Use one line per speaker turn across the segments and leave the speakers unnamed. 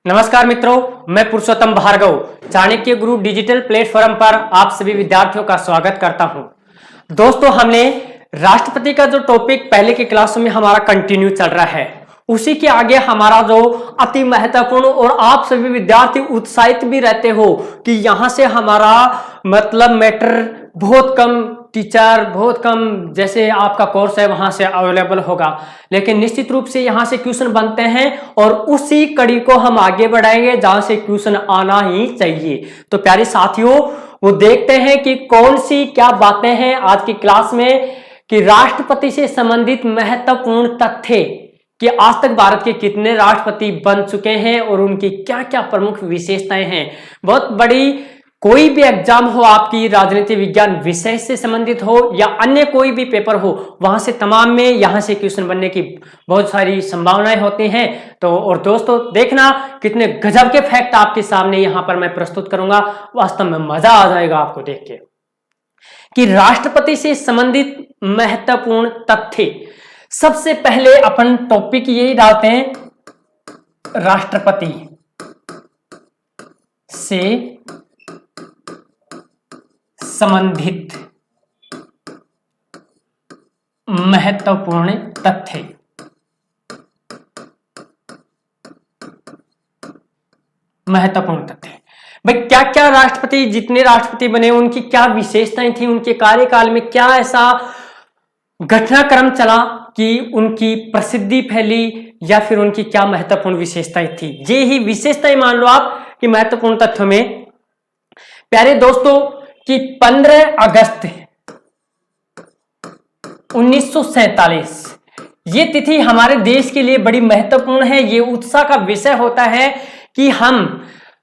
नमस्कार मित्रों, मैं पुरुषोत्तम भार्गव चाणक्य गुरु डिजिटल प्लेटफॉर्म पर आप सभी विद्यार्थियों का स्वागत करता हूं। दोस्तों, हमने राष्ट्रपति का जो टॉपिक पहले की क्लासों में हमारा कंटिन्यू चल रहा है, उसी के आगे हमारा जो अति महत्वपूर्ण और आप सभी विद्यार्थी उत्साहित भी रहते हो कि यहां से हमारा मतलब मैटर बहुत कम, टीचर बहुत कम, जैसे आपका कोर्स है वहां से अवेलेबल होगा, लेकिन निश्चित रूप से यहां से क्वेश्चन बनते हैं और उसी कड़ी को हम आगे बढ़ाएंगे जहां से क्वेश्चन आना ही चाहिए। तो प्यारे साथियों, वो देखते हैं कि कौन सी क्या बातें हैं आज की क्लास में कि राष्ट्रपति से संबंधित महत्वपूर्ण तथ्य कि आज तक भारत के कितने राष्ट्रपति बन चुके हैं और उनकी क्या क्या प्रमुख विशेषताएं हैं। बहुत बड़ी कोई भी एग्जाम हो, आपकी राजनीति विज्ञान विषय से संबंधित हो या अन्य कोई भी पेपर हो, वहां से तमाम में यहां से क्वेश्चन बनने की बहुत सारी संभावनाएं होती हैं। तो और दोस्तों, देखना कितने गजब के फैक्ट आपके सामने यहां पर मैं प्रस्तुत करूंगा, वास्तव में मजा आ जाएगा आपको देख के कि राष्ट्रपति से संबंधित महत्वपूर्ण तथ्य। सबसे पहले अपन टॉपिक यही डालते हैं, राष्ट्रपति से संबंधित महत्वपूर्ण तथ्य। महत्वपूर्ण तथ्य भाई, क्या क्या राष्ट्रपति, जितने राष्ट्रपति बने उनकी क्या विशेषताएं थी, उनके कार्यकाल में क्या ऐसा घटनाक्रम चला कि उनकी प्रसिद्धि फैली या फिर उनकी क्या महत्वपूर्ण विशेषताएं थी। ये ही विशेषताएं मान लो आप कि महत्वपूर्ण तथ्यों में। प्यारे दोस्तों, कि 15 अगस्त 1947 ये तिथि हमारे देश के लिए बड़ी महत्वपूर्ण है। ये उत्साह का विषय होता है कि हम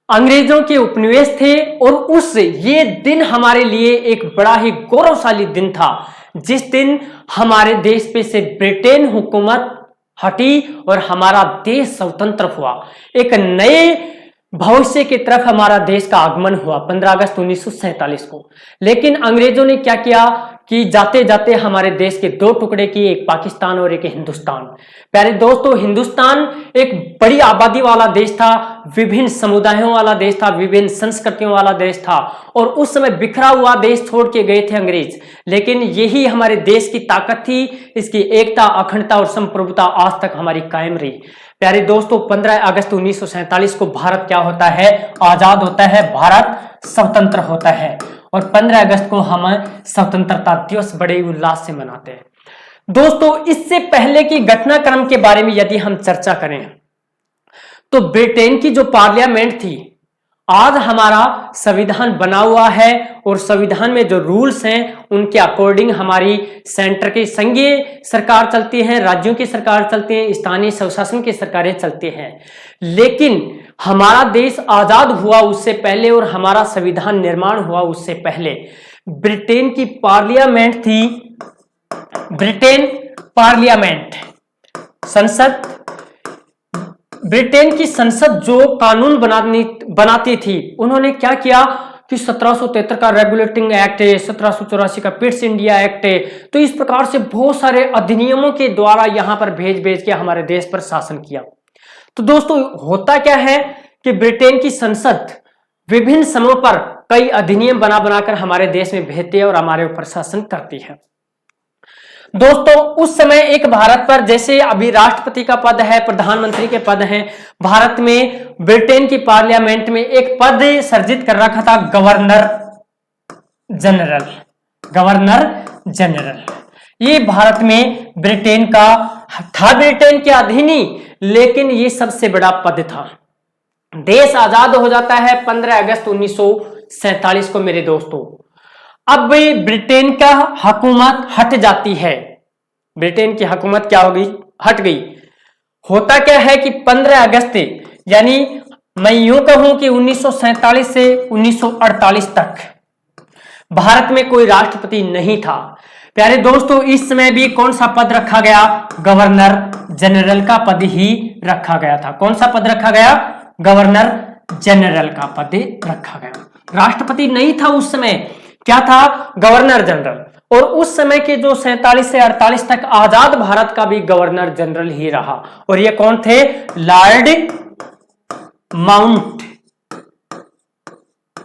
अंग्रेजों के उपनिवेश थे और ये दिन हमारे लिए एक बड़ा ही गौरवशाली दिन था, जिस दिन हमारे देश पे से ब्रिटेन हुकूमत हटी और हमारा देश स्वतंत्र हुआ। एक नए भविष्य की तरफ हमारा देश का आगमन हुआ 15 अगस्त 1947 को। लेकिन अंग्रेजों ने क्या किया कि जाते जाते हमारे देश के दो टुकड़े किए, एक पाकिस्तान और एक हिंदुस्तान। प्यारे दोस्तों, हिंदुस्तान एक बड़ी आबादी वाला देश था, विभिन्न समुदायों वाला देश था, विभिन्न संस्कृतियों वाला देश था और उस समय बिखरा हुआ देश छोड़ के गए थे अंग्रेज। लेकिन यही हमारे देश की ताकत थी, इसकी एकता, अखंडता और संप्रभुता आज तक हमारी कायम रही। प्यारे दोस्तों, 15 अगस्त 1947 को भारत क्या होता है? आजाद होता है, भारत स्वतंत्र होता है और 15 अगस्त को हम स्वतंत्रता दिवस बड़े उल्लास से मनाते हैं। दोस्तों, इससे पहले की घटनाक्रम के बारे में यदि हम चर्चा करें तो ब्रिटेन की जो पार्लियामेंट थी, आज हमारा संविधान बना हुआ है और संविधान में जो रूल्स हैं उनके अकॉर्डिंग हमारी सेंटर की संघीय सरकार चलती है, राज्यों की सरकार चलती है, स्थानीय स्वशासन की सरकारें चलती हैं। लेकिन हमारा देश आजाद हुआ उससे पहले और हमारा संविधान निर्माण हुआ उससे पहले ब्रिटेन की पार्लियामेंट थी। ब्रिटेन पार्लियामेंट, संसद, ब्रिटेन की संसद जो कानून बनाती थी, उन्होंने क्या किया कि 1773 का रेगुलेटिंग एक्ट है, 1784 का पिट्स इंडिया एक्ट है। तो इस प्रकार से बहुत सारे अधिनियमों के द्वारा यहां पर भेज के हमारे देश पर शासन किया। तो दोस्तों, होता क्या है कि ब्रिटेन की संसद विभिन्न समय पर कई अधिनियम बनाकर हमारे देश में भेजती है और हमारे ऊपर शासन करती है। दोस्तों, उस समय एक भारत पर, जैसे अभी राष्ट्रपति का पद है, प्रधानमंत्री के पद हैं, भारत में ब्रिटेन की पार्लियामेंट में एक पद सर्जित कर रखा था, गवर्नर जनरल। गवर्नर जनरल ये भारत में ब्रिटेन का था, ब्रिटेन के अधीन ही, लेकिन ये सबसे बड़ा पद था। देश आजाद हो जाता है 15 अगस्त 1947 को मेरे दोस्तों। अब ब्रिटेन का हुकूमत हट जाती है, ब्रिटेन की हुकूमत क्या हो गई? हट गई। होता क्या है कि 15 अगस्त, यानी मैं यूं कहूं कि 1947 से 1948 तक भारत में कोई राष्ट्रपति नहीं था। प्यारे दोस्तों, इस समय भी कौन सा पद रखा गया? गवर्नर जनरल का पद ही रखा गया था। कौन सा पद रखा गया? गवर्नर जनरल का पद रखा गया। राष्ट्रपति नहीं था उस समय, क्या था? Governor general. और उस समय के जो 47 से 48 तक आजाद भारत का भी गवर्नर जनरल ही रहा। और ये कौन थे? Lord mount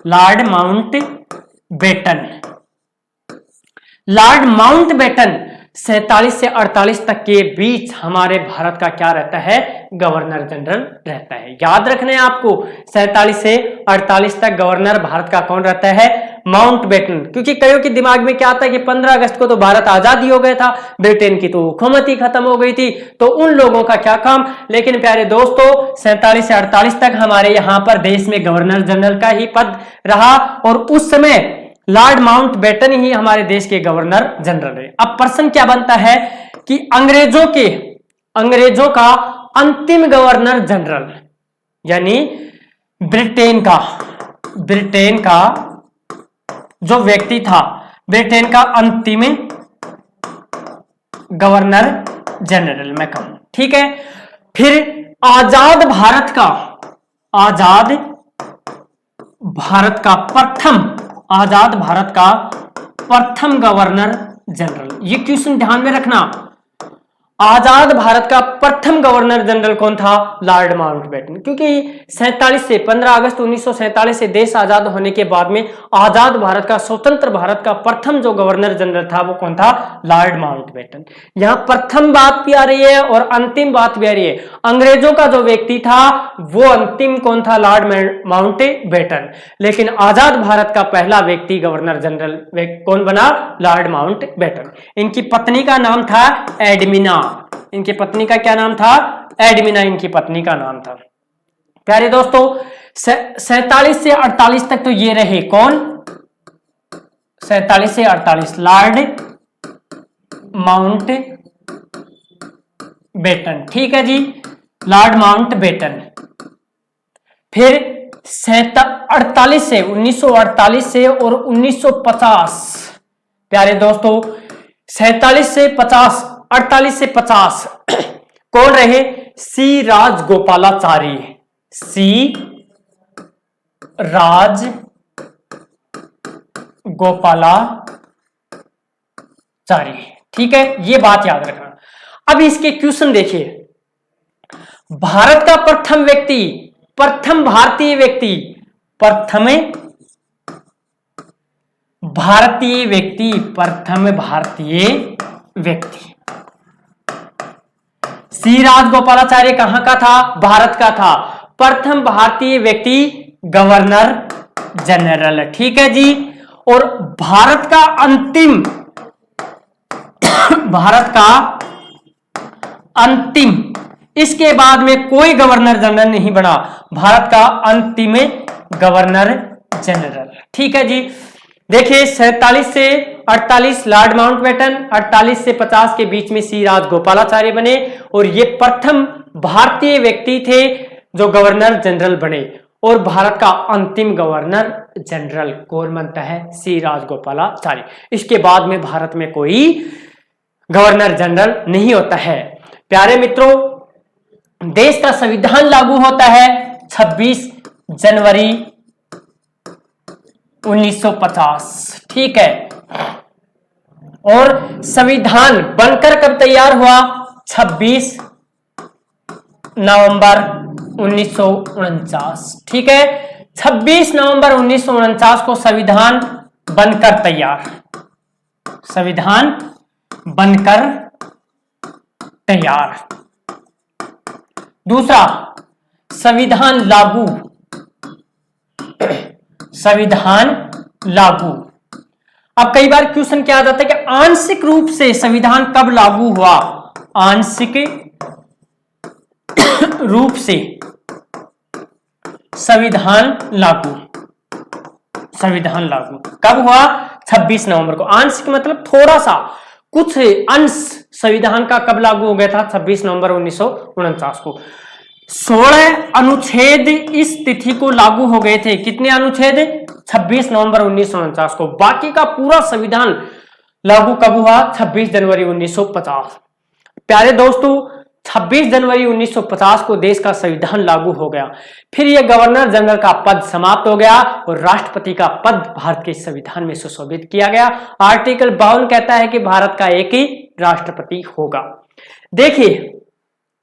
Lord Mountbatten. Lord Mountbatten 47 से 48 तक के बीच हमारे भारत का क्या रहता है, गवर्नर जनरल रहता है। याद रखना है आपको, 47 से 48 तक गवर्नर भारत का कौन रहता है, माउंटबेटन। क्योंकि कईयों के दिमाग में क्या आता है कि 15 अगस्त को तो भारत आजादी हो गया था, ब्रिटेन की तो हुकूमत ही खत्म हो गई थी, तो उन लोगों का क्या काम। लेकिन प्यारे दोस्तों 47 से 48 तक हमारे यहाँ पर देश में गवर्नर जनरल का ही पद रहा और उस समय लॉर्ड माउंटबेटन ही हमारे देश के गवर्नर जनरल है। अब प्रश्न क्या बनता है कि अंग्रेजों का अंतिम गवर्नर जनरल यानी ब्रिटेन का जो व्यक्ति था, ब्रिटेन का अंतिम गवर्नर जनरल मैं कहूं, ठीक है। फिर आजाद भारत का प्रथम गवर्नर जनरल, ये क्वेश्चन ध्यान में रखना। आजाद भारत का प्रथम गवर्नर जनरल कौन था, लॉर्ड माउंटबेटन। क्योंकि 47 से 15 अगस्त 1947 से देश आजाद होने के बाद में आजाद भारत का, स्वतंत्र भारत का प्रथम जो गवर्नर जनरल था वो कौन था, लॉर्ड माउंटबेटन। यहां प्रथम बात भी आ रही है और अंतिम बात भी आ रही है। अंग्रेजों का जो व्यक्ति था वो अंतिम कौन था, लॉर्ड माउंटबेटन। लेकिन आजाद भारत का पहला व्यक्ति गवर्नर जनरल कौन बना, लॉर्ड माउंटबेटन। इनकी पत्नी का नाम था एडमिना। इनकी पत्नी का क्या नाम था, एडमिना इनकी पत्नी का नाम था। प्यारे दोस्तों 47 से 48 तक तो ये रहे कौन, 47 से 48 लॉर्ड माउंटबेटन, ठीक है जी, लॉर्ड माउंटबेटन। फिर 48 से 1948 से और 1950, प्यारे दोस्तों 47 से 50, 48 से 50 कौन रहे, सी राजगोपालाचारी। सी राजगोपालाचारी, ठीक है, ये बात याद रखना। अब इसके क्वेश्चन देखिए। भारत का प्रथम भारतीय व्यक्ति सी राजगोपालाचार्य कहां का था, भारत का था। प्रथम भारतीय व्यक्ति गवर्नर जनरल, ठीक है जी। और भारत का अंतिम इसके बाद में कोई गवर्नर जनरल नहीं बना, भारत का अंतिम गवर्नर जनरल, ठीक है जी। देखिए 47 से 48 लॉर्ड माउंटबेटन, 48 से 50 के बीच में सी राजगोपालाचार्य बने और ये प्रथम भारतीय व्यक्ति थे जो गवर्नर जनरल बने। और भारत का अंतिम गवर्नर जनरल कौन बनता है, सी राजगोपालाचार्य। इसके बाद में भारत में कोई गवर्नर जनरल नहीं होता है। प्यारे मित्रों देश का संविधान लागू होता है 26 जनवरी 1950, ठीक है। और संविधान बनकर कब तैयार हुआ, 26 नवंबर 1949, ठीक है। 26 नवंबर 1949 को संविधान बनकर तैयार। दूसरा संविधान लागू। अब कई बार क्वेश्चन क्या आ जाता है कि आंशिक रूप से संविधान कब लागू हुआ, आंशिक रूप से संविधान लागू कब हुआ, 26 नवंबर को। आंशिक मतलब थोड़ा सा, कुछ अंश संविधान का कब लागू हो गया था, 26 नवंबर 1949 को। 16 अनुच्छेद इस तिथि को लागू हो गए थे। कितने अनुच्छेद, 26 नवंबर 1949 को। बाकी का पूरा संविधान लागू कब हुआ, 26 जनवरी 1950। प्यारे दोस्तों 26 जनवरी 1950 को देश का संविधान लागू हो गया। फिर यह गवर्नर जनरल का पद समाप्त हो गया और राष्ट्रपति का पद भारत के संविधान में सुशोभित किया गया। आर्टिकल 52 कहता है कि भारत का एक ही राष्ट्रपति होगा। देखिए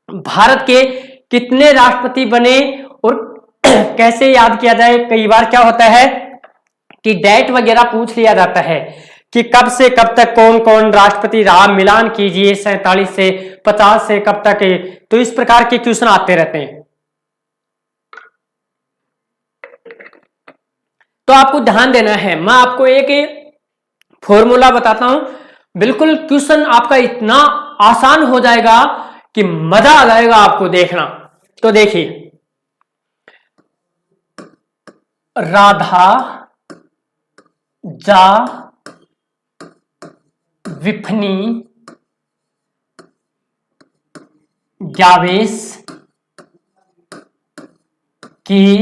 भारत के कितने राष्ट्रपति बने और कैसे याद किया जाए, कई बार क्या होता है कि डेट वगैरह पूछ लिया जाता है कि कब से कब तक कौन कौन राष्ट्रपति रहा, मिलान कीजिए 47 से 50 से कब तक है। तो इस प्रकार के क्वेश्चन आते रहते हैं। तो आपको ध्यान देना है, मैं आपको एक फॉर्मूला बताता हूं, बिल्कुल क्वेश्चन आपका इतना आसान हो जाएगा कि मजा आ जाएगा आपको देखना। तो देखिए, राधा जा विफनी यावेश की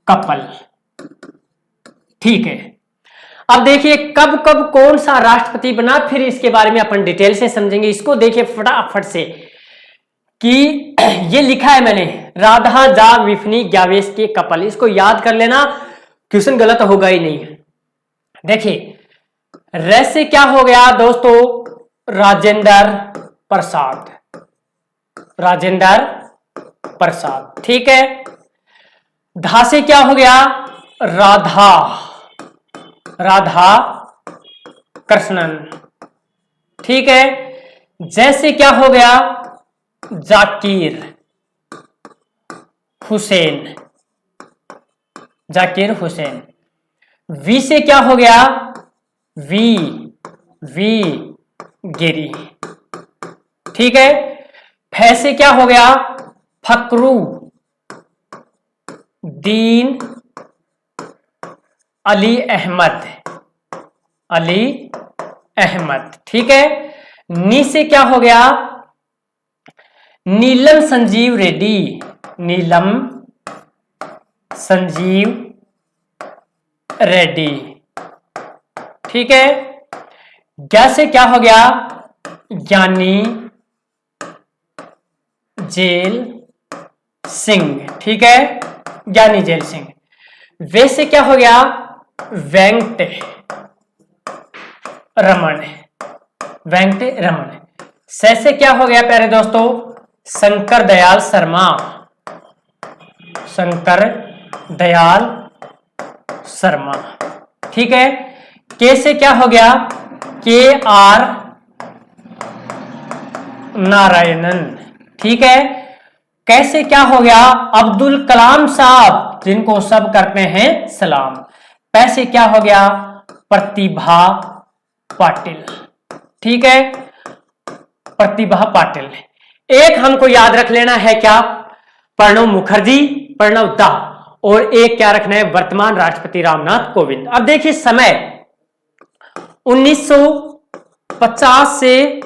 कपल। ठीक है, अब देखिए कब कब कौन सा राष्ट्रपति बना, फिर इसके बारे में अपन डिटेल से समझेंगे। इसको देखिए फटाफट से कि ये लिखा है मैंने, राधा जा विफनी यावेश के कपल, इसको याद कर लेना, क्वेश्चन गलत होगा ही नहीं। देखिए रे से क्या हो गया दोस्तों, राजेंद्र प्रसाद, राजेंद्र प्रसाद। ठीक है, धा से क्या हो गया, राधा, राधा कृष्णन। ठीक है, जैसे क्या हो गया, जाकिर हुसैन, जाकिर हुसैन। वी से क्या हो गया, वी गिरी। ठीक है, फै से क्या हो गया, फकरू दीन अली अहमद, अली अहमद। ठीक है, नी से क्या हो गया, नीलम संजीव रेड्डी, नीलम संजीव रेड्डी। ठीक है, ज्ञा से क्या हो गया, ज्ञानी जेल सिंह। ठीक है, ज्ञानी जेल सिंह। वे से क्या हो गया, वेंकट रमन, वेंकट रमन। से क्या हो गया प्यारे दोस्तों, शंकर दयाल शर्मा, शंकर दयाल शर्मा। ठीक है, के से क्या हो गया, के आर नारायणन। ठीक है, कैसे क्या हो गया, अब्दुल कलाम साहब, जिनको सब करते हैं सलाम। पैसे क्या हो गया, प्रतिभा पाटिल। ठीक है, प्रतिभा पाटिल। एक हमको याद रख लेना है क्या, प्रणब मुखर्जी, प्रणब दा, और एक क्या रखना है, वर्तमान राष्ट्रपति रामनाथ कोविंद। अब देखिए समय 1950 से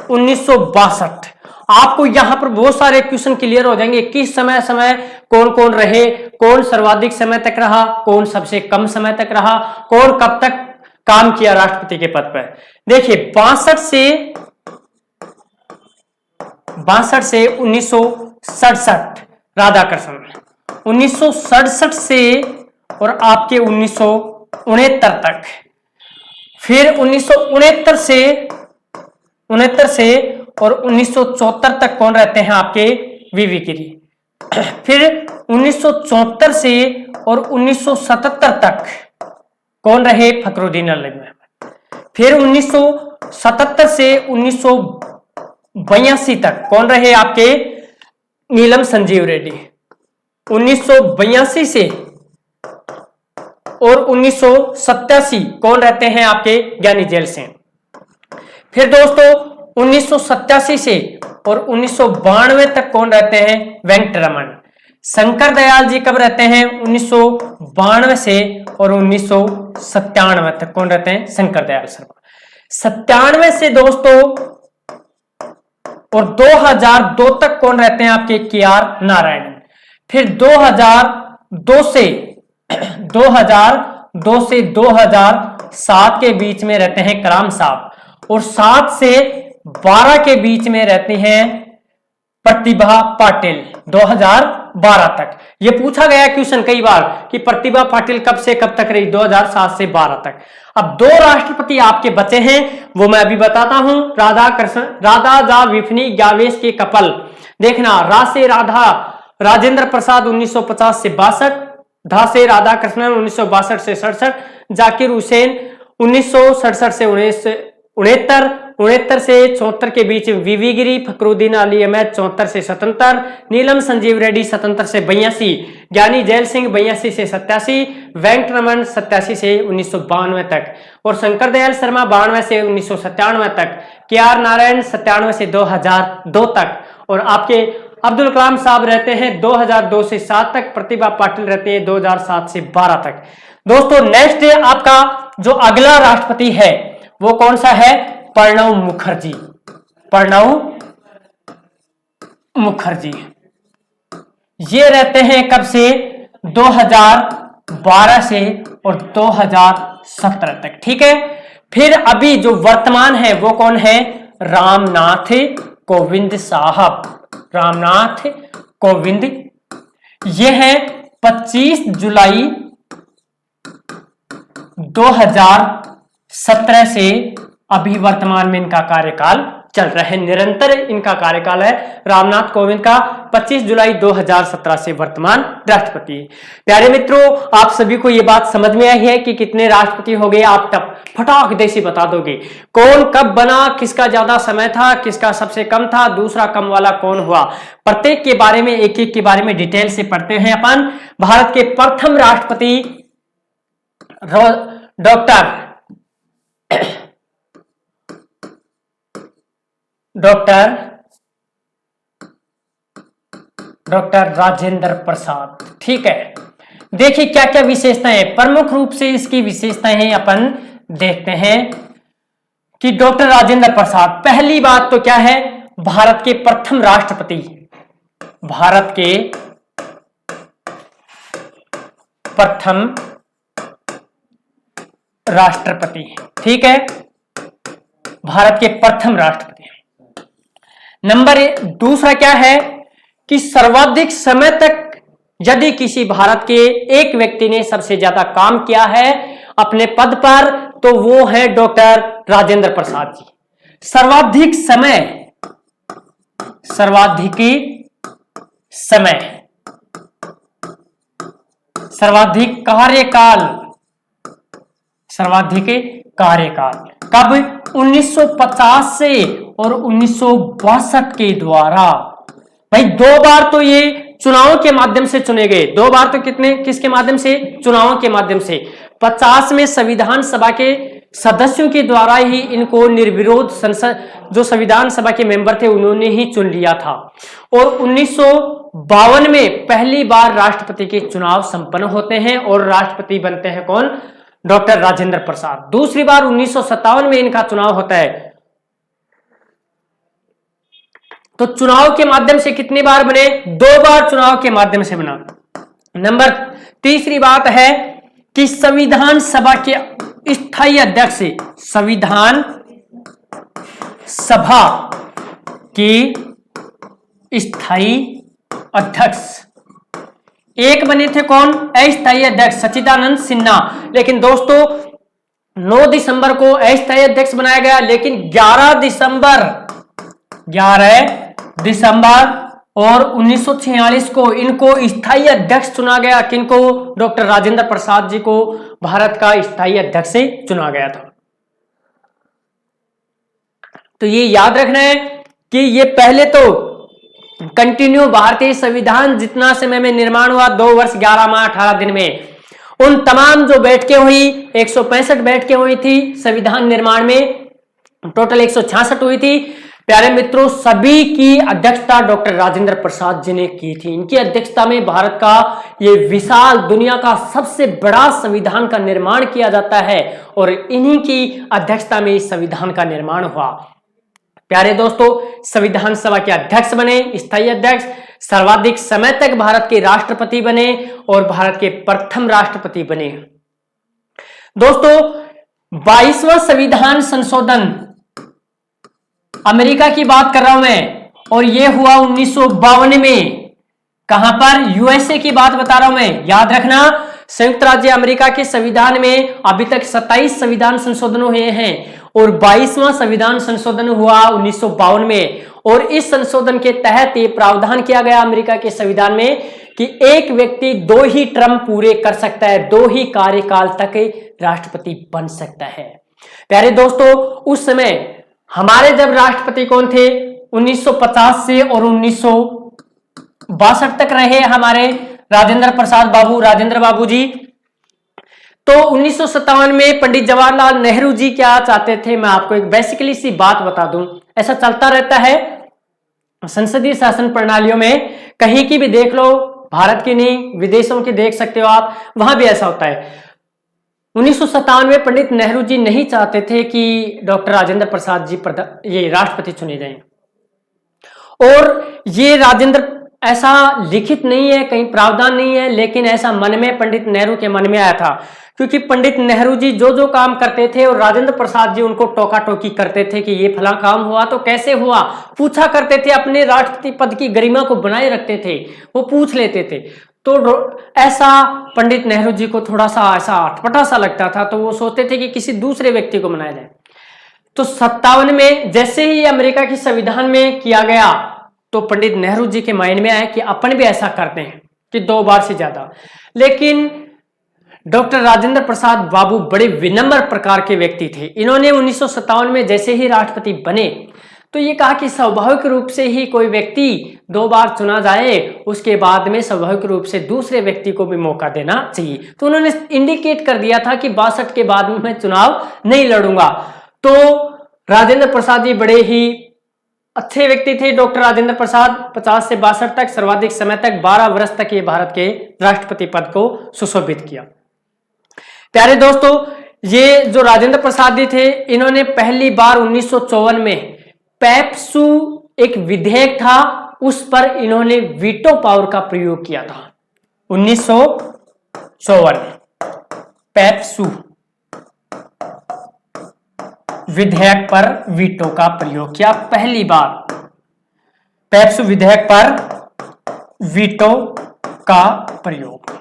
1962, आपको यहां पर बहुत सारे क्वेश्चन क्लियर हो जाएंगे, किस समय समय कौन कौन रहे, कौन सर्वाधिक समय तक रहा, कौन सबसे कम समय तक रहा, कौन कब तक काम किया राष्ट्रपति के पद पर। देखिए 62 से 1967 राधाकृष्णन, 1967 से और आपके 1969 तक, फिर 1969 से और 1974 तक कौन रहते हैं आपके, वीवी गिरी। फिर 1974 से और 1977 तक कौन रहे, फखरुद्दीन अली महमूद। फिर 1977 से 1982 तक कौन रहे आपके, नीलम संजीव रेड्डी। 1982 से और 1987 कौन रहते हैं आपके, ज्ञानी जेल सिंह। फिर दोस्तों 1987 से और 1992 तक कौन रहते हैं, वेंकट रमन। शंकर दयाल जी कब रहते हैं, 1992 से और 1997 तक कौन रहते हैं, शंकर दयाल शर्मा। 97 से दोस्तों और 2002 तक कौन रहते हैं आपके, के आर नारायणन। फिर 2002 से 2007 के बीच में रहते हैं कलाम साहब, और 7 से 12 के बीच में रहते हैं प्रतिभा पाटिल 2012 तक। ये पूछा गया क्वेश्चन कई बार कि प्रतिभा पाटिल कब से कब तक रही, 2007 से 12 तक। अब 2 राष्ट्रपति आपके बचे हैं, वो मैं अभी बताता हूं। राधा जा विफनी यावेश के कपल, देखना रा से राधा राजेंद्र प्रसाद 1950 से 62, धासे राधाकृष्णन 1962 से 67, जाकिर हुसैन 1967 से 69, 69 से 74 के बीच वीवी गिरी, फकरुद्दीन अली अहमद 74 से 77, नीलम संजीव रेड्डी 77 से 82, ज्ञानी जैल सिंह 82 से 87, वेंकटरमन 87 से 1992 तक और शंकर दयाल शर्मा 92 से 1997 तक, के आर नारायण 97 से 2002 तक और आपके अब्दुल कलाम साहब रहते हैं 2002 से 7 तक, प्रतिभा पाटिल रहते हैं 2007 से 12 तक। दोस्तों नेक्स्ट आपका जो अगला राष्ट्रपति है वो कौन सा है? प्रणब मुखर्जी। प्रणब मुखर्जी ये रहते हैं कब से? 2012 से और 2017 तक। ठीक है, फिर अभी जो वर्तमान है वो कौन है? रामनाथ कोविंद साहब। रामनाथ कोविंद ये है 25 जुलाई 2017 से अभी वर्तमान में इनका कार्यकाल चल रहा है, निरंतर इनका कार्यकाल है। रामनाथ कोविंद का 25 जुलाई 2017 से वर्तमान राष्ट्रपति। प्यारे मित्रों, आप सभी को ये बात समझ में आई है कि कितने राष्ट्रपति हो गए? आप तब फटाक देसी बता दोगे कौन कब बना, किसका ज्यादा समय था, किसका सबसे कम था, दूसरा कम वाला कौन हुआ। प्रत्येक के बारे में एक एक के बारे में डिटेल से पढ़ते हैं अपन। भारत के प्रथम राष्ट्रपति डॉक्टर राजेंद्र प्रसाद। ठीक है, देखिए क्या क्या विशेषताएं, प्रमुख रूप से इसकी विशेषताएं अपन देखते हैं कि डॉक्टर राजेंद्र प्रसाद, पहली बात तो क्या है? भारत के प्रथम राष्ट्रपति, भारत के प्रथम राष्ट्रपति। ठीक है, भारत के प्रथम राष्ट्रपति। नंबर दूसरा क्या है कि सर्वाधिक समय तक यदि किसी भारत के एक व्यक्ति ने सबसे ज्यादा काम किया है अपने पद पर तो वो है डॉक्टर राजेंद्र प्रसाद जी। सर्वाधिक समय, सर्वाधिक समय, सर्वाधिक कार्यकाल, सर्वाधिक कार्यकाल कब? 1950 से और 1962 के द्वारा। भाई दो बार तो ये चुनाव के माध्यम से चुने गए, दो बार तो किसके माध्यम से? चुनाव के माध्यम से। 50 में संविधान सभा के सदस्यों के द्वारा ही इनको निर्विरोध संसद, जो संविधान सभा के मेंबर थे उन्होंने ही चुन लिया था। और 1952 में पहली बार राष्ट्रपति के चुनाव संपन्न होते हैं और राष्ट्रपति बनते हैं कौन? डॉक्टर राजेंद्र प्रसाद। दूसरी बार 1957 में इनका चुनाव होता है। तो चुनाव के माध्यम से कितनी बार बने? दो बार चुनाव के माध्यम से बना। नंबर तीसरी बात है कि संविधान सभा के स्थायी अध्यक्ष, संविधान सभा के स्थायी अध्यक्ष एक बने थे कौन? अस्थायी अध्यक्ष सच्चिदानंद सिन्हा। लेकिन दोस्तों 9 दिसंबर को अस्थायी अध्यक्ष बनाया गया, लेकिन 11 दिसंबर और 1946 को इनको स्थायी अध्यक्ष चुना गया। किनको? डॉक्टर राजेंद्र प्रसाद जी को भारत का स्थायी अध्यक्ष से चुना गया था। तो ये याद रखना है कि ये पहले तो कंटिन्यू भारतीय संविधान जितना समय में निर्माण हुआ 2 वर्ष 11 माह 18 दिन में, उन तमाम जो बैठकें हुई 165 बैठकें हुई थी संविधान निर्माण में, टोटल 166 हुई थी। प्यारे मित्रों, सभी की अध्यक्षता डॉक्टर राजेंद्र प्रसाद जी ने की थी। इनकी अध्यक्षता में भारत का ये विशाल दुनिया का सबसे बड़ा संविधान का निर्माण किया जाता है और इन्हीं की अध्यक्षता में इस संविधान का निर्माण हुआ। प्यारे दोस्तों, संविधान सभा के अध्यक्ष बने, स्थायी अध्यक्ष, सर्वाधिक समय तक भारत के राष्ट्रपति बने और भारत के प्रथम राष्ट्रपति बने। दोस्तों 22वां संविधान संशोधन अमेरिका की बात कर रहा हूं मैं, और यह हुआ 1952 में। कहां पर? यूएसए की बात बता रहा हूं मैं, याद रखना। संयुक्त राज्य अमेरिका के संविधान में अभी तक 27 संविधान संशोधन हुए हैं और 22वां संविधान संशोधन हुआ 1952 में। और इस संशोधन के तहत ये प्रावधान किया गया अमेरिका के संविधान में कि एक व्यक्ति 2 ही टर्म पूरे कर सकता है, 2 ही कार्यकाल तक राष्ट्रपति बन सकता है। प्यारे दोस्तों, उस समय हमारे जब राष्ट्रपति कौन थे, 1950 से और 1962 तक रहे हमारे राजेंद्र प्रसाद बाबू, राजेंद्र बाबू जी। तो 1957 में पंडित जवाहरलाल नेहरू जी क्या चाहते थे, मैं आपको एक बेसिकली सी बात बता दूं। ऐसा चलता रहता है संसदीय शासन प्रणालियों में, कहीं की भी देख लो, भारत की नहीं विदेशों की देख सकते हो आप, वहां भी ऐसा होता है। 1957 में पंडित नेहरू जी नहीं चाहते थे कि डॉक्टर राजेंद्र प्रसाद जी ये राष्ट्रपति चुने जाएं, और ये राजेंद्र ऐसा लिखित नहीं है, कहीं प्रावधान नहीं है, लेकिन ऐसा मन में पंडित नेहरू के मन में आया था, क्योंकि पंडित नेहरू जी जो जो काम करते थे और राजेंद्र प्रसाद जी उनको टोका टोकी करते थे कि ये फला काम हुआ तो कैसे हुआ, पूछा करते थे, अपने राष्ट्रपति पद की गरिमा को बनाए रखते थे, वो पूछ लेते थे। तो ऐसा पंडित नेहरू जी को थोड़ा सा ऐसा अटपटा सा लगता था, तो वो सोचते थे कि किसी दूसरे व्यक्ति को बनाया जाए। तो 57 में जैसे ही अमेरिका की संविधान में किया गया, तो पंडित नेहरू जी के माइंड में आया कि अपन भी ऐसा करते हैं कि 2 बार से ज्यादा। लेकिन डॉक्टर राजेंद्र प्रसाद बाबू बड़े विनम्र प्रकार के व्यक्ति थे। इन्होंने 1957 में जैसे ही राष्ट्रपति बने तो ये कहा कि स्वाभाविक रूप से ही कोई व्यक्ति 2 बार चुना जाए, उसके बाद में स्वाभाविक रूप से दूसरे व्यक्ति को भी मौका देना चाहिए। तो उन्होंने इंडिकेट कर दिया था कि 62 के बाद में मैं चुनाव नहीं लड़ूंगा। तो राजेंद्र प्रसाद जी बड़े ही अच्छे व्यक्ति थे। डॉक्टर राजेंद्र प्रसाद 50 से 62 तक सर्वाधिक समय तक 12 वर्ष तक ये भारत के राष्ट्रपति पद को सुशोभित किया। प्यारे दोस्तों, ये जो राजेंद्र प्रसाद जी थे, इन्होंने पहली बार 1954 में पेप्सू एक विधेयक था, उस पर इन्होंने वीटो पावर का प्रयोग किया था। 1954 पेप्सू विधेयक पर वीटो का प्रयोग किया, पहली बार पेप्सू विधेयक पर वीटो का प्रयोग।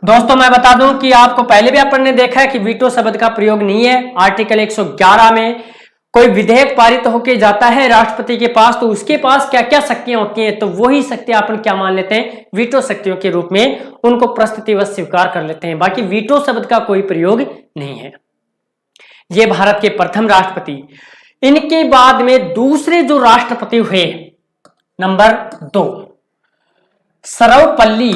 दोस्तों मैं बता दूं कि आपको पहले भी अपन ने देखा है कि वीटो शब्द का प्रयोग नहीं है। आर्टिकल 111 में कोई विधेयक पारित होके जाता है राष्ट्रपति के पास, तो उसके पास क्या क्या शक्तियां होती हैं, तो वही शक्तियां अपन क्या मान लेते हैं, वीटो शक्तियों के रूप में उनको प्रस्तुतिवश स्वीकार कर लेते हैं। बाकी वीटो शब्द का कोई प्रयोग नहीं है। ये भारत के प्रथम राष्ट्रपति। इनके बाद में दूसरे जो राष्ट्रपति हुए, नंबर 2 सर्वपल्ली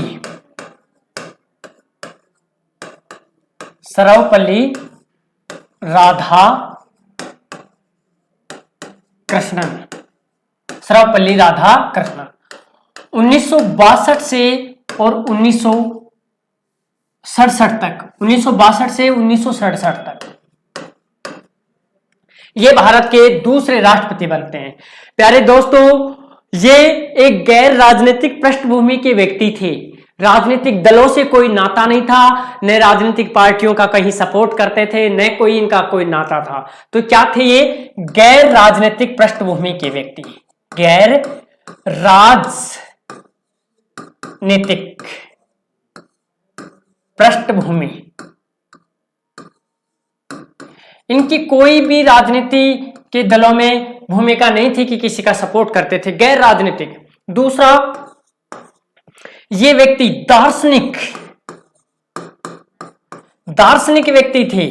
राधाकृष्णन 1962 से और 1967 तक, 1962 से 1967 तक ये भारत के दूसरे राष्ट्रपति बनते हैं। प्यारे दोस्तों, ये एक गैर राजनीतिक पृष्ठभूमि के व्यक्ति थे। राजनीतिक दलों से कोई नाता नहीं था, न राजनीतिक पार्टियों का कहीं सपोर्ट करते थे, न कोई इनका कोई नाता था। तो क्या थे ये, गैर राजनीतिक पृष्ठभूमि के व्यक्ति, गैर राजनीतिक पृष्ठभूमि। इनकी कोई भी राजनीति के दलों में भूमिका नहीं थी कि किसी का सपोर्ट करते थे, गैर राजनीतिक। दूसरा, ये व्यक्ति दार्शनिक व्यक्ति थे,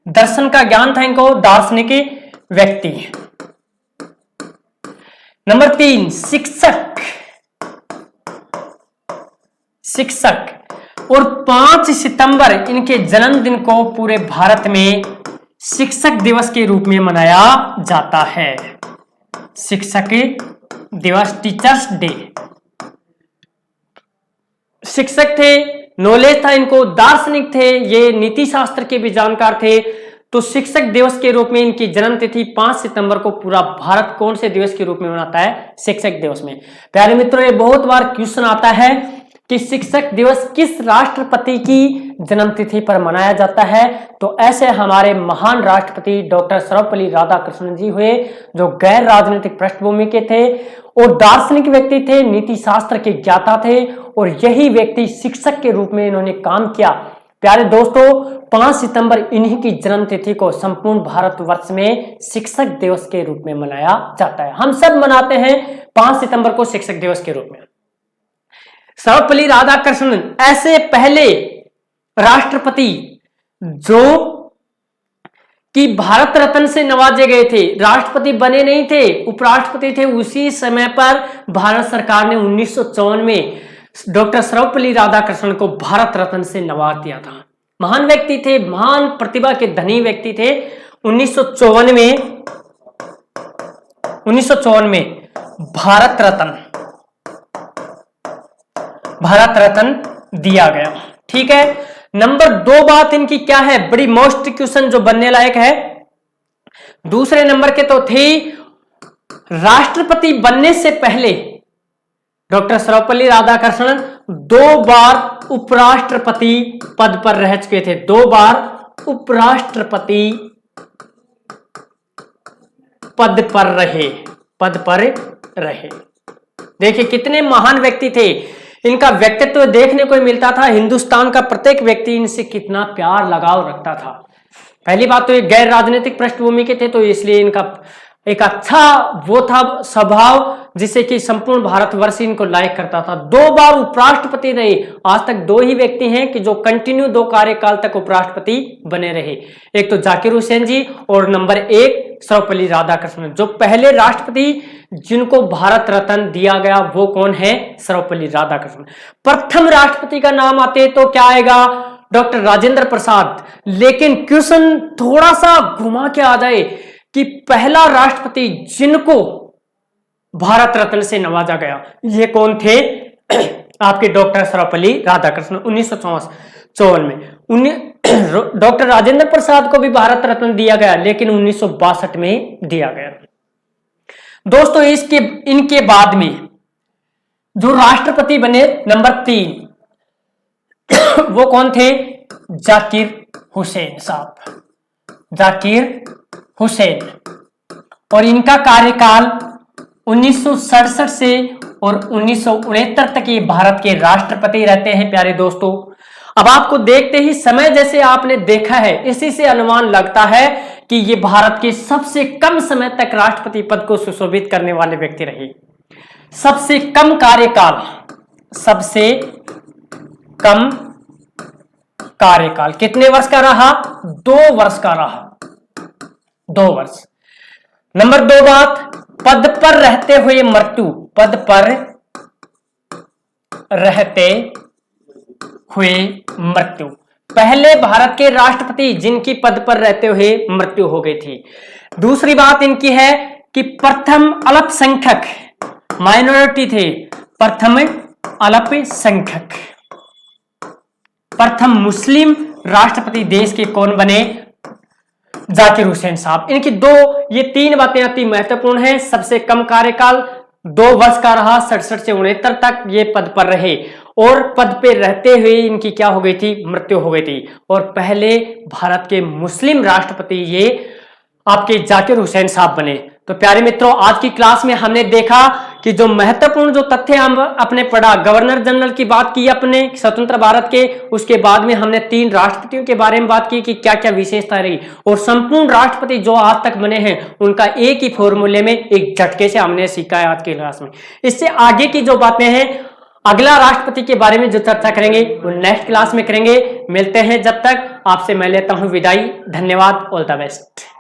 दर्शन का ज्ञान था इनको, दार्शनिक व्यक्ति। नंबर 3 शिक्षक और 5 सितंबर इनके जन्मदिन को पूरे भारत में शिक्षक दिवस के रूप में मनाया जाता है। शिक्षक दिवस, टीचर्स डे। शिक्षक थे, नॉलेज था इनको, दार्शनिक थे, ये नीति शास्त्र के भी जानकार थे। तो शिक्षक दिवस के रूप में इनकी जन्म तिथि 5 सितंबर को पूरा भारत कौन से दिवस के रूप में मनाता है, शिक्षक दिवस में। प्यारे मित्रों, ये बहुत बार क्वेश्चन आता है कि शिक्षक दिवस किस राष्ट्रपति की जन्मतिथि पर मनाया जाता है। तो ऐसे हमारे महान राष्ट्रपति डॉक्टर सर्वपल्ली राधाकृष्णन जी हुए, जो गैर राजनीतिक पृष्ठभूमि के थे और दार्शनिक व्यक्ति थे, नीति शास्त्र के ज्ञाता थे, और यही व्यक्ति शिक्षक के रूप में इन्होंने काम किया। प्यारे दोस्तों 5 सितंबर इन्हीं की जन्म तिथि को संपूर्ण भारतवर्ष में शिक्षक दिवस के रूप में मनाया जाता है। हम सब मनाते हैं 5 सितंबर को शिक्षक दिवस के रूप में। सर्वपल्ली राधाकृष्णन ऐसे पहले राष्ट्रपति जो कि भारत रत्न से नवाजे गए थे, राष्ट्रपति बने नहीं थे, उपराष्ट्रपति थे। उसी समय पर भारत सरकार ने 1954 में डॉक्टर सर्वपल्ली राधाकृष्णन को भारत रत्न से नवाज दिया था। महान व्यक्ति थे, महान प्रतिभा के धनी व्यक्ति थे। 1954 में भारत रत्न दिया गया। ठीक है। नंबर 2 बात इनकी क्या है, बड़ी मोस्ट क्वेश्चन जो बनने लायक है। दूसरे नंबर के तो थे राष्ट्रपति बनने से पहले डॉक्टर सर्वपल्ली राधाकृष्णन 2 बार उपराष्ट्रपति पद पर रह चुके थे। 2 बार उपराष्ट्रपति पद पर रहे। देखिए कितने महान व्यक्ति थे। इनका व्यक्तित्व देखने को मिलता था। हिंदुस्तान का प्रत्येक व्यक्ति इनसे कितना प्यार लगाव रखता था। पहली बात तो ये गैर राजनीतिक पृष्ठभूमि के थे, तो इसलिए इनका एक अच्छा वो था स्वभाव जिसे कि संपूर्ण भारतवर्ष इनको लायक करता था। 2 बार उपराष्ट्रपति रहे। आज तक 2 ही व्यक्ति हैं कि जो कंटिन्यू 2 कार्यकाल तक उपराष्ट्रपति बने रहे। एक तो जाकिर हुसैन जी और नंबर 1 सर्वपल्ली राधाकृष्णन। जो पहले राष्ट्रपति जिनको भारत रत्न दिया गया वो कौन है, सर्वपल्ली राधाकृष्णन। प्रथम राष्ट्रपति का नाम आते तो क्या आएगा, डॉक्टर राजेंद्र प्रसाद। लेकिन क्वेश्चन थोड़ा सा घुमा के आ जाए कि पहला राष्ट्रपति जिनको भारत रत्न से नवाजा गया ये कौन थे, आपके डॉक्टर सर्वपल्ली राधाकृष्णन 1954 में। डॉक्टर राजेंद्र प्रसाद को भी भारत रत्न दिया गया लेकिन 1962 में दिया गया। दोस्तों इनके बाद में जो राष्ट्रपति बने नंबर 3 वो कौन थे, जाकिर हुसैन साहब, जाकिर हुसैन। और इनका कार्यकाल 1967 से और 1969 तक ये भारत के राष्ट्रपति रहते हैं। प्यारे दोस्तों अब आपको देखते ही समय जैसे आपने देखा है इसी से अनुमान लगता है कि ये भारत के सबसे कम समय तक राष्ट्रपति पद को सुशोभित करने वाले व्यक्ति रहे। सबसे कम कार्यकाल, सबसे कम कार्यकाल कितने वर्ष का रहा, 2 वर्ष का रहा, 2 वर्ष। नंबर 2 बात, पद पर रहते हुए मृत्यु, पद पर रहते हुए मृत्यु। पहले भारत के राष्ट्रपति जिनकी पद पर रहते हुए मृत्यु हो गई थी। दूसरी बात इनकी है कि प्रथम अल्पसंख्यक माइनॉरिटी थे, प्रथम अल्पसंख्यक, प्रथम मुस्लिम राष्ट्रपति देश के कौन बने, जाकिर हुसैन साहब। इनकी ये 3 बातें अति महत्वपूर्ण हैं। सबसे कम कार्यकाल 2 वर्ष का रहा, 67 से 69 तक ये पद पर रहे और पद पे रहते हुए इनकी क्या हो गई थी, मृत्यु हो गई थी। और पहले भारत के मुस्लिम राष्ट्रपति ये आपके जाकिर हुसैन साहब बने। तो प्यारे मित्रों आज की क्लास में हमने देखा कि जो महत्वपूर्ण जो तथ्य हम अपने पढ़ा, गवर्नर जनरल की बात की अपने स्वतंत्र भारत के, उसके बाद में हमने 3 राष्ट्रपतियों के बारे में बात की कि क्या क्या विशेषता रही और संपूर्ण राष्ट्रपति जो आज तक बने हैं उनका एक ही फॉर्मूले में एक झटके से हमने सीखा है आज की क्लास में। इससे आगे की जो बातें हैं अगला राष्ट्रपति के बारे में जो चर्चा करेंगे वो नेक्स्ट क्लास में करेंगे। मिलते हैं, जब तक आपसे मैं लेता हूं विदाई। धन्यवाद, ऑल द बेस्ट।